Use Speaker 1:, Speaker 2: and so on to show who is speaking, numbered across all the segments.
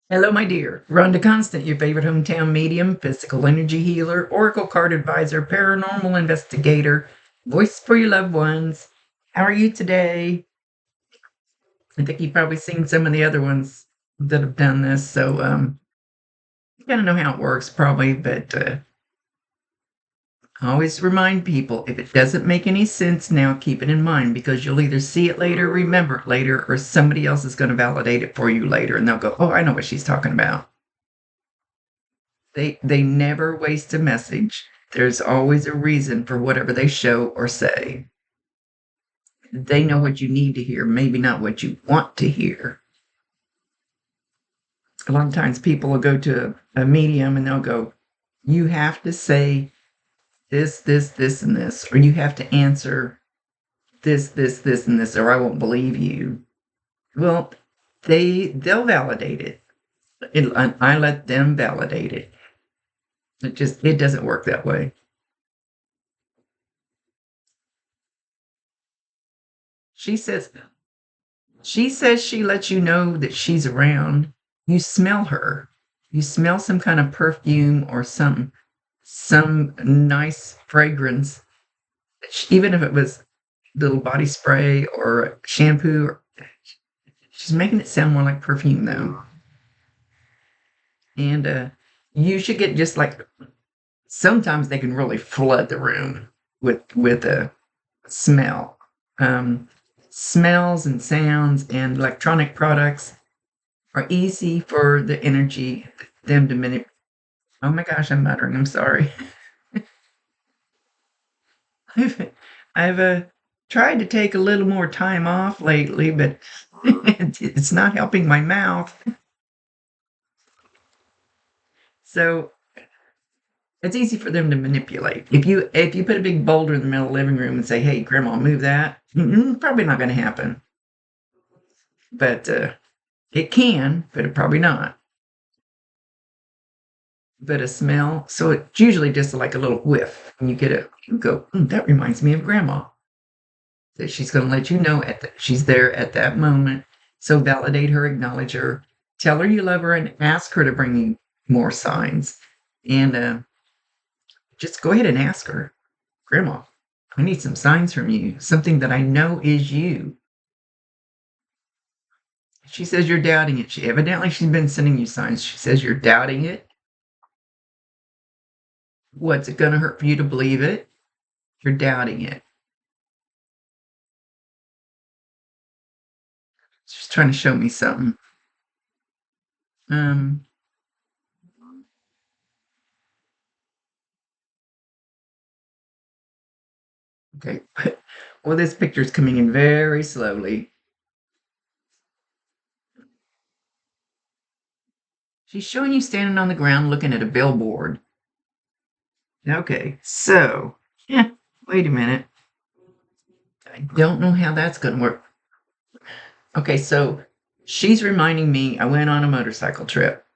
Speaker 1: Hello, my dear. Rhonda Constant, your favorite hometown medium, physical energy healer, oracle card advisor, paranormal investigator, voice for your loved ones. How are you today? I think you've probably seen some of the other ones that have done this, so you gotta know how it works, probably. But I always remind people if it doesn't make any sense now, keep it in mind because you'll either see it later, remember it later, or somebody else is going to validate it for you later, and they'll go, "Oh, I know what she's talking about." They never waste a message. There's always a reason for whatever they show or say. They know what you need to hear, maybe not what you want to hear. A lot of times people will go to a medium and they'll go, "You have to say this, and this, or you have to answer this, and this, or I won't believe you." Well, they'll validate it. I let them validate it. It doesn't work that way. She says She says she lets you know that she's around. You smell her. You smell some kind of perfume or some nice fragrance. Even if it was little body spray or shampoo, she's making it sound more like perfume though. And you should get just like sometimes they can really flood the room with a smell. Um, Smells and sounds and electronic products are easy for the energy, them to manipulate. Oh my gosh, I'm muttering. I'm sorry. I've, I've tried to take a little more time off lately, but it's not helping my mouth. So it's easy for them to manipulate. If you put a big boulder in the middle of the living room and say, "Hey, Grandma, move that," probably not going to happen. But it can, but it probably not. But a smell, so it's usually just like a little whiff. And you go, that reminds me of Grandma. That she's going to let you know she's there at that moment. So validate her, acknowledge her, tell her you love her, and ask her to bring you more signs. And just go ahead and ask her, "Grandma, I need some signs from you, something that I know is you." She says you're doubting it. She's been sending you signs. She says you're doubting it. What's it going to hurt for you to believe it? You're doubting it. She's trying to show me something. Um, okay. Well, this picture's coming in very slowly. She's showing you standing on the ground looking at a billboard. Okay, so, yeah, wait a minute. I don't know how that's going to work. Okay, so she's reminding me I went on a motorcycle trip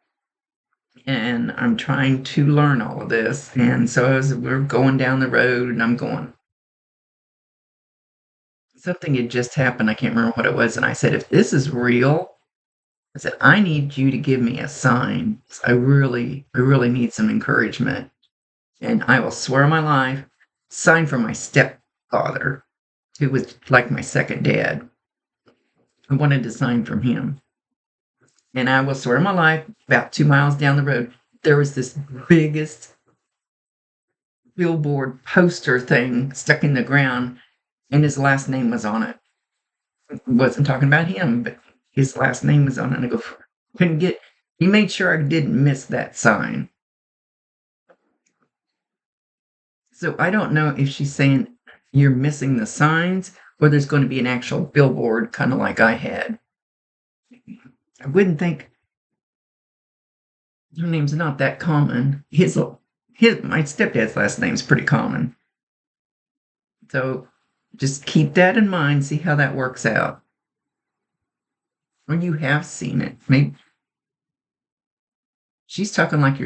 Speaker 1: and I'm trying to learn all of this. And so we're going down the road and I'm going, something had just happened. I can't remember what it was. And I said, "If this is real," I said, "I need you to give me a sign. I really need some encouragement. And I will swear on my life, sign from my stepfather, who was like my second dad. I wanted to sign from him. And I will swear on my life, about 2 miles down the road, there was this biggest billboard poster thing stuck in the ground, and his last name was on it. I wasn't talking about him, but his last name was on it. And I go, couldn't get, he made sure I didn't miss that sign. So I don't know if she's saying you're missing the signs or there's going to be an actual billboard, kind of like I had. I wouldn't think her name's not that common. My stepdad's last name's pretty common. So just keep that in mind, see how that works out. Or you have seen it. Maybe she's talking like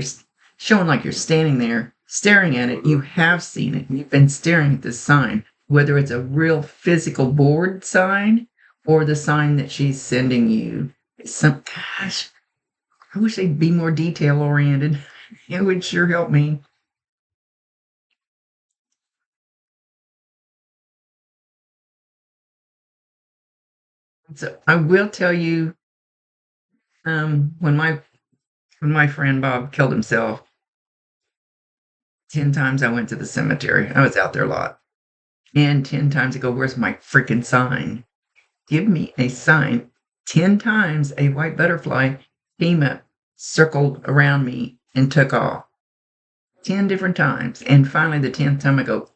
Speaker 1: showing like you're standing there staring at it. You have seen it. You've been staring at this sign, whether it's a real physical board sign or the sign that she's sending you. Gosh, I wish they'd be more detail oriented. It would sure help me. So I will tell you, when my friend Bob killed himself, 10 times I went to the cemetery. I was out there a lot. And 10 times I go, where's my freaking sign? Give me a sign. 10 times a white butterfly came up, circled around me, and took off. 10 different times. And finally, the 10th time I go,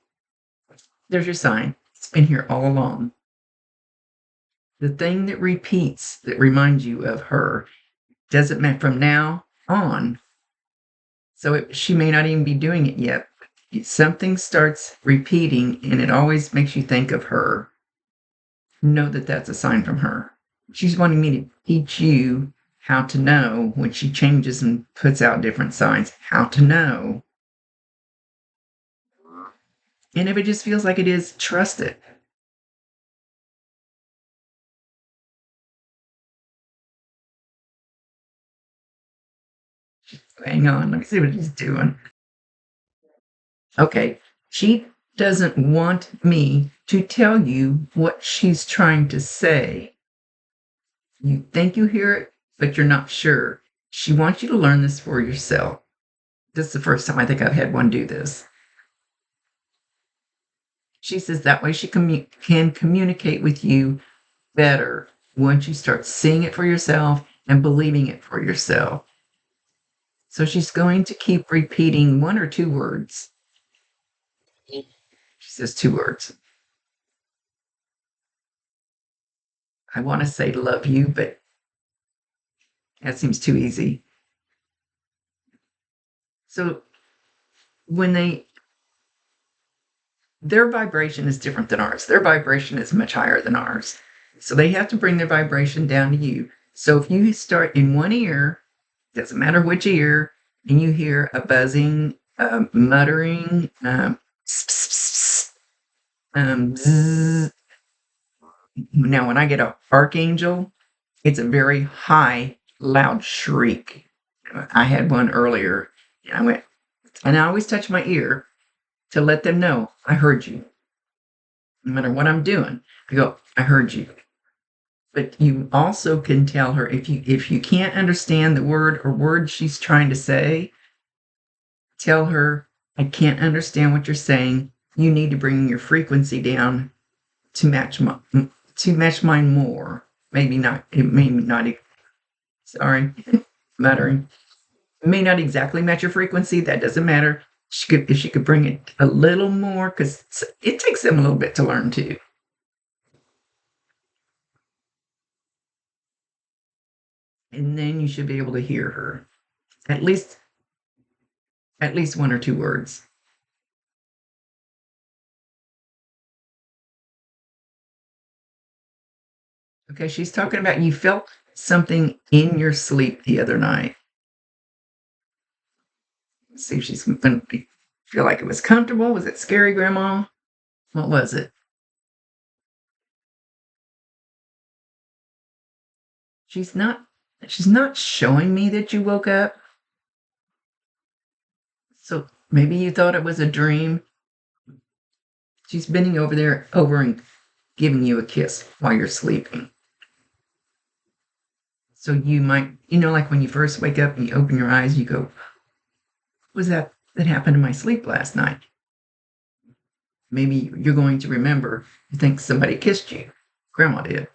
Speaker 1: there's your sign. It's been here all along. The thing that repeats, that reminds you of her, doesn't matter from now on. So she may not even be doing it yet. Something starts repeating and it always makes you think of her. Know that that's a sign from her. She's wanting me to teach you how to know when she changes and puts out different signs, how to know. And if it just feels like it is, trust it. Hang on, let me see what he's doing. Okay, she doesn't want me to tell you what she's trying to say. You think you hear it, but you're not sure. She wants you to learn this for yourself. This is the first time I think I've had one do this. She says that way she can communicate with you better once you start seeing it for yourself and believing it for yourself. So she's going to keep repeating one or two words. She says two words. I want to say love you, but that seems too easy. So when their vibration is different than ours. Their vibration is much higher than ours. So they have to bring their vibration down to you. So if you start in one ear, doesn't matter which ear, and you hear a buzzing, muttering, zzz. Now when I get an archangel, it's a very high, loud shriek. I had one earlier, and I always touch my ear to let them know I heard you. No matter what I'm doing, I go, I heard you. But you also can tell her if you can't understand the word or words she's trying to say, tell her, I can't understand what you're saying. You need to bring your frequency down to match mine more. Maybe not. It may not. Sorry, muttering. It may not exactly match your frequency. That doesn't matter. If she could bring it a little more, because it takes them a little bit to learn too. And then you should be able to hear her. At least one or two words. Okay, she's talking about you felt something in your sleep the other night. Let's see if she's going to feel like it was comfortable. Was it scary, Grandma? What was it? She's not showing me that you woke up. So maybe you thought it was a dream. She's bending over and giving you a kiss while you're sleeping. So you might, like when you first wake up and you open your eyes, you go, what was that happened in my sleep last night? Maybe you're going to remember, you think somebody kissed you. Grandma did.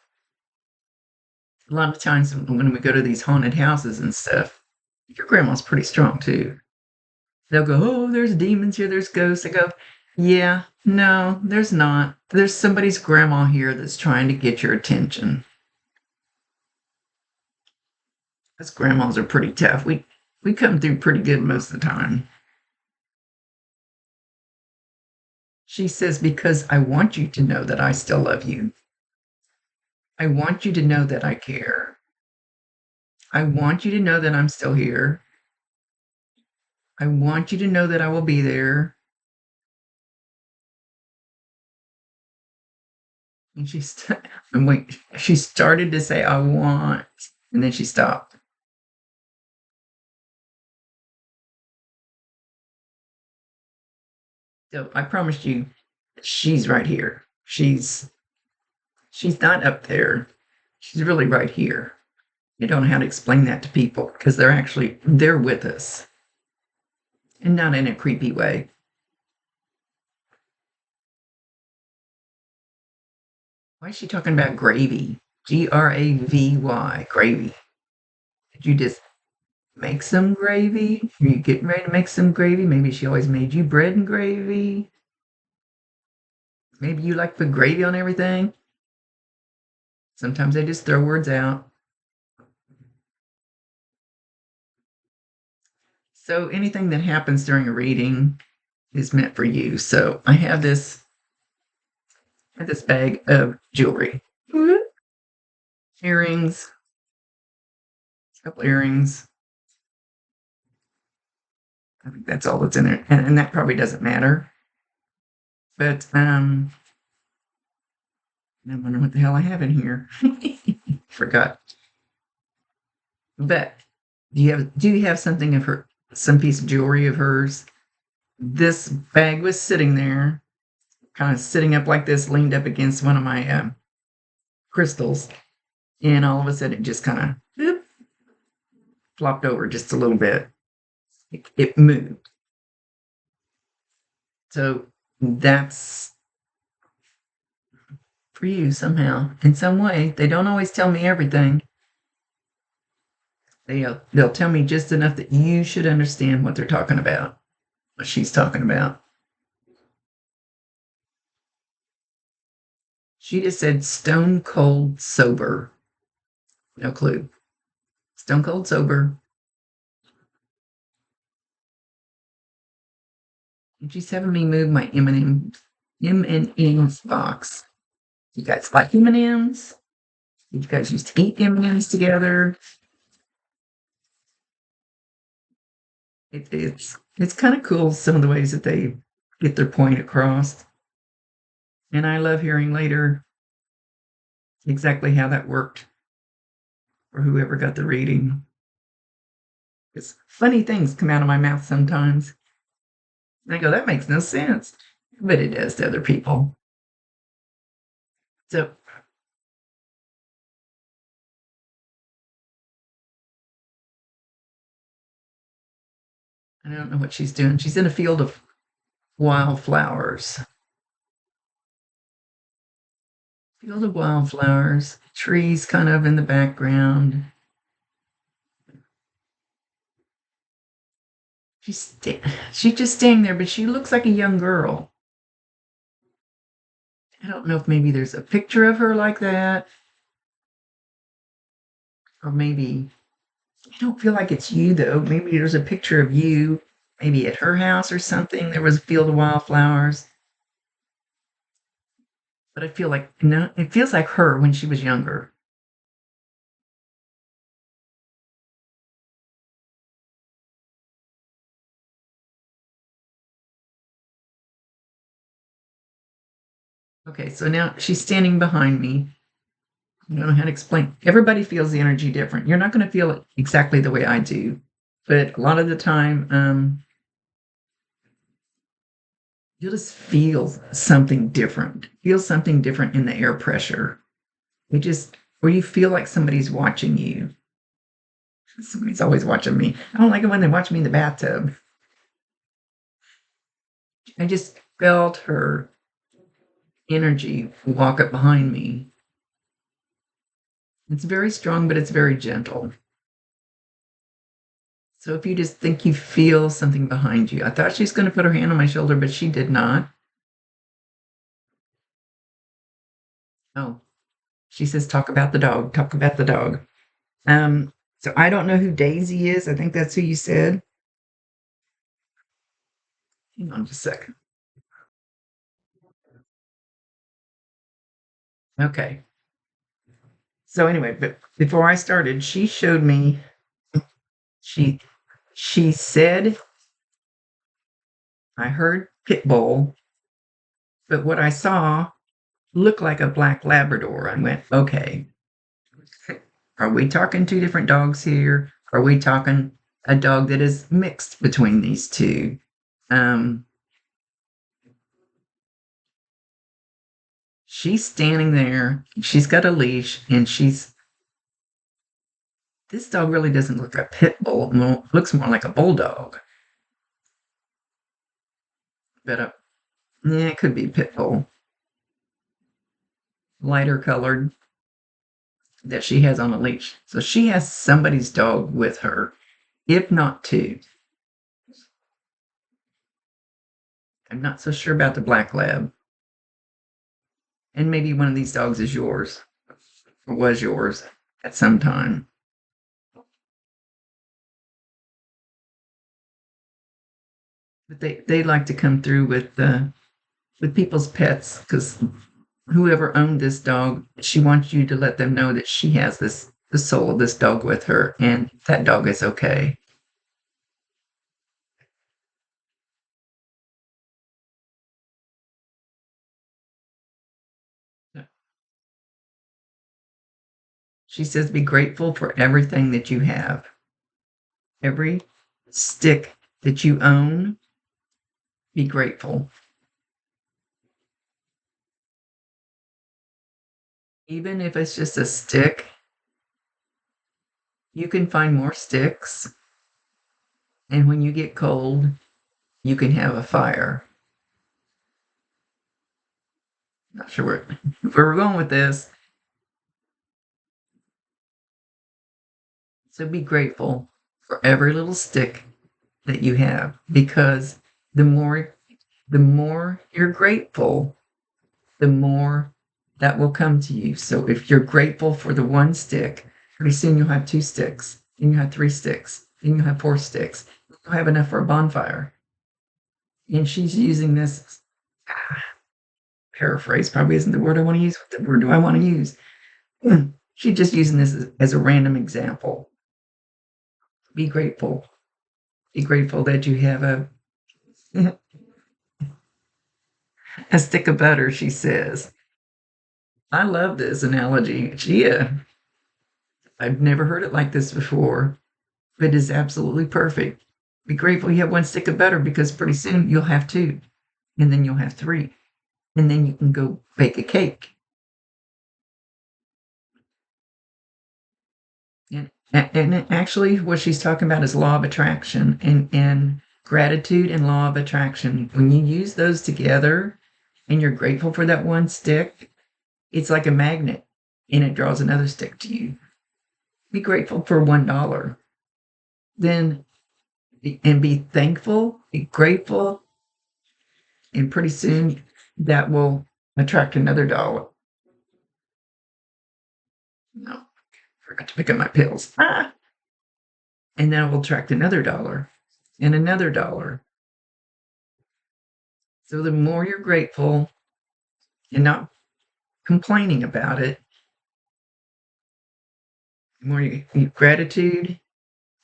Speaker 1: A lot of times when we go to these haunted houses and stuff, your grandma's pretty strong too. They'll go, oh, there's demons here, there's ghosts. I go, yeah, no, there's not. There's somebody's grandma here that's trying to get your attention. Us grandmas are pretty tough. We come through pretty good most of the time. She says, because I want you to know that I still love you. I want you to know that I care. I want you to know that I'm still here. I want you to know that I will be there. And she started to say, I want, and then she stopped. So I promised you, she's right here. She's not up there. She's really right here. You don't know how to explain that to people because they're with us and not in a creepy way. Why is she talking about gravy? Gravy, gravy. Did you just make some gravy? Are you getting ready to make some gravy? Maybe she always made you bread and gravy. Maybe you like to put gravy on everything. Sometimes they just throw words out. So anything that happens during a reading is meant for you. So I have this bag of jewelry, earrings, a couple earrings. I think that's all that's in there, and that probably doesn't matter. But I wonder what the hell I have in here. Forgot. But do you have something of her, some piece of jewelry of hers? This bag was sitting there, kind of sitting up like this, leaned up against one of my crystals, and all of a sudden it just kind of flopped over just a little bit. It moved. So that's for you somehow, in some way. They don't always tell me everything. They'll tell me just enough that you should understand what they're talking about, what she's talking about. She just said stone cold sober. No clue. Stone cold sober. And she's having me move my M&M's box. You guys like M&M's? You guys used to eat M&M's together? It's kind of cool some of the ways that they get their point across. And I love hearing later exactly how that worked for whoever got the reading. Because funny things come out of my mouth sometimes. And I go, that makes no sense. But it does to other people. So I don't know what she's doing. She's in a field of wildflowers. Field of wildflowers, trees kind of in the background. She's just staying there, but she looks like a young girl. I don't know if maybe there's a picture of her like that, or maybe I don't feel like it's you though. Maybe there's a picture of you, maybe at her house or something. There was a field of wildflowers, but I feel like no, it feels like her when she was younger. Okay, so now she's standing behind me. I don't know how to explain. Everybody feels the energy different. You're not going to feel it exactly the way I do, but a lot of the time, you'll just feel something different. Feel something different in the air pressure. Or you feel like somebody's watching you. Somebody's always watching me. I don't like it when they watch me in the bathtub. I just felt her energy walk up behind me. It's very strong, but it's very gentle. So if you just think you feel something behind you, I thought she's going to put her hand on my shoulder, but she did not. Oh, she says, talk about the dog, talk about the dog. So I don't know who Daisy is. I think that's who you said. Hang on just a second. Okay. So anyway, but before I started, she showed me she she said I heard pit bull, but what I saw looked like a black Labrador. I went, okay, are we talking two different dogs here? Are we talking a dog that is mixed between these two? Um, she's standing there. She's got a leash, and this dog really doesn't look like a pit bull. No, looks more like a bulldog. But yeah, it could be pit bull. Lighter colored that she has on a leash. So she has somebody's dog with her, if not two. I'm not so sure about the black lab. And maybe one of these dogs is yours, or was yours at some time. But they like to come through with people's pets, because whoever owned this dog, she wants you to let them know that she has the soul of this dog with her, and that dog is okay. She says, be grateful for everything that you have. Every stick that you own, be grateful. Even if it's just a stick, you can find more sticks. And when you get cold, you can have a fire. Not sure where we're going with this. So be grateful for every little stick that you have, because the more you're grateful, the more that will come to you. So if you're grateful for the one stick, pretty soon you'll have two sticks, then you have three sticks, then you'll have four sticks. You'll have enough for a bonfire. And she's using this paraphrase, probably isn't the word I want to use. What word do I want to use? She's just using this as a random example. Be grateful. Be grateful that you have a stick of butter, she says. I love this analogy. I've never heard it like this before, but it is absolutely perfect. Be grateful you have one stick of butter, because pretty soon you'll have two, and then you'll have three, and then you can go bake a cake. And actually, what she's talking about is law of attraction, and gratitude and law of attraction. When you use those together and you're grateful for that one stick, it's like a magnet, and it draws another stick to you. Be grateful for $1. Then and be thankful, be grateful, and pretty soon that will attract another dollar. No, forgot to pick up my pills. And that will attract another dollar and another dollar. So the more you're grateful and not complaining about it, the more you gratitude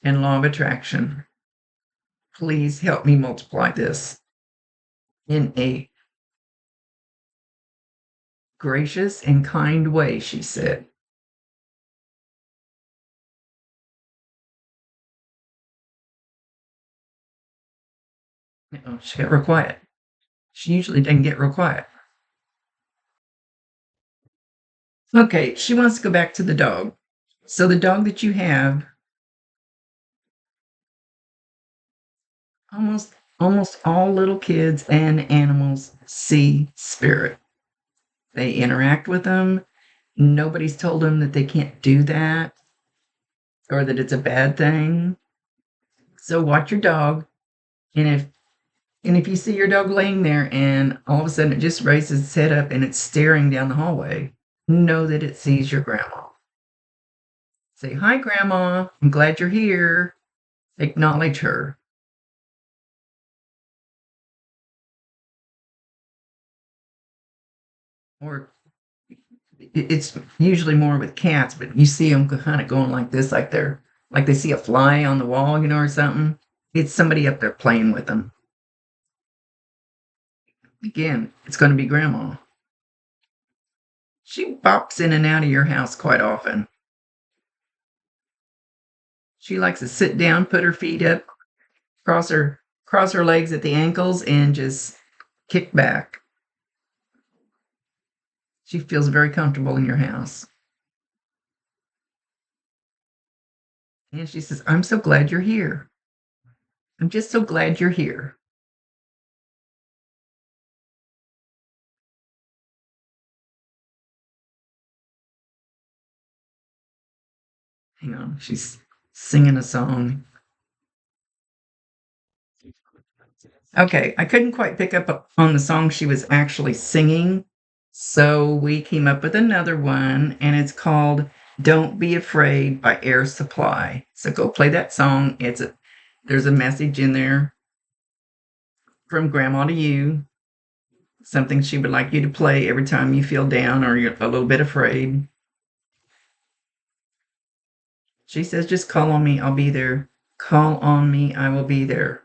Speaker 1: and law of attraction. Please help me multiply this in a gracious and kind way, she said. She got real quiet. She usually doesn't get real quiet. Okay, she wants to go back to the dog. So the dog that you have, almost all little kids and animals see spirit. They interact with them. Nobody's told them that they can't do that or that it's a bad thing. So watch your dog, and if you see your dog laying there and all of a sudden it just raises its head up and it's staring down the hallway, know that it sees your grandma. Say, "Hi, Grandma. I'm glad you're here." Acknowledge her. Or it's usually more with cats, but you see them kind of going like this, like they see a fly on the wall, or something. It's somebody up there playing with them. Again, it's going to be Grandma. She bops in and out of your house quite often. She likes to sit down, put her feet up, cross her legs at the ankles, and just kick back. She feels very comfortable in your house. And she says, I'm so glad you're here. I'm just so glad you're here. Hang on, she's singing a song. Okay, I couldn't quite pick up on the song she was actually singing, so we came up with another one, and it's called Don't Be Afraid by Air Supply. So go play that song. There's a message in there from Grandma to you, something she would like you to play every time you feel down or you're a little bit afraid. She says, just call on me, I'll be there. Call on me, I will be there.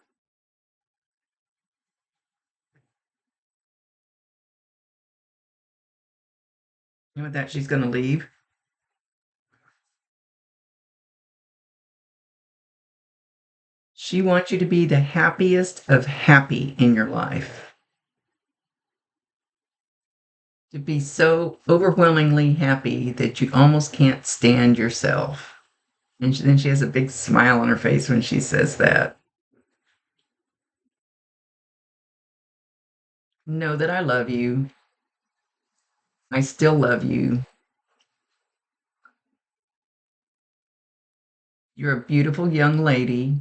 Speaker 1: And with that, she's going to leave. She wants you to be the happiest of happy in your life. To be so overwhelmingly happy that you almost can't stand yourself. And then she has a big smile on her face when she says that. Know that I love you. I still love you. You're a beautiful young lady,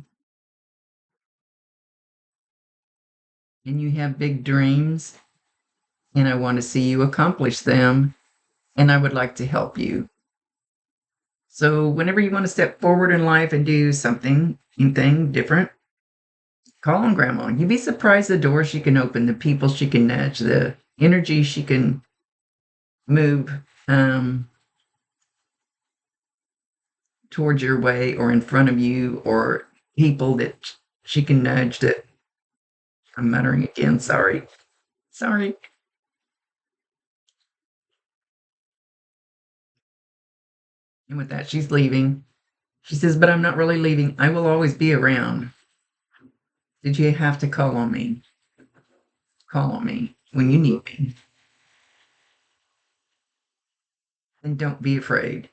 Speaker 1: and you have big dreams, and I want to see you accomplish them, and I would like to help you. So whenever you want to step forward in life and do anything different, call on Grandma. You'd be surprised the doors she can open, the people she can nudge, the energy she can move towards your way or in front of you, or people that she can nudge that I'm muttering again. Sorry. Sorry. And with that, she's leaving. She says, but I'm not really leaving. I will always be around. Did you have to call on me? Call on me when you need me. And don't be afraid.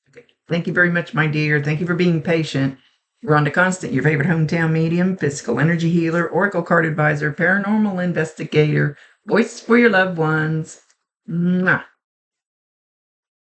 Speaker 1: Okay. Thank you very much, my dear. Thank you for being patient. Rhonda Constant, your favorite hometown medium, physical energy healer, oracle card advisor, paranormal investigator, voice for your loved ones. Mwah.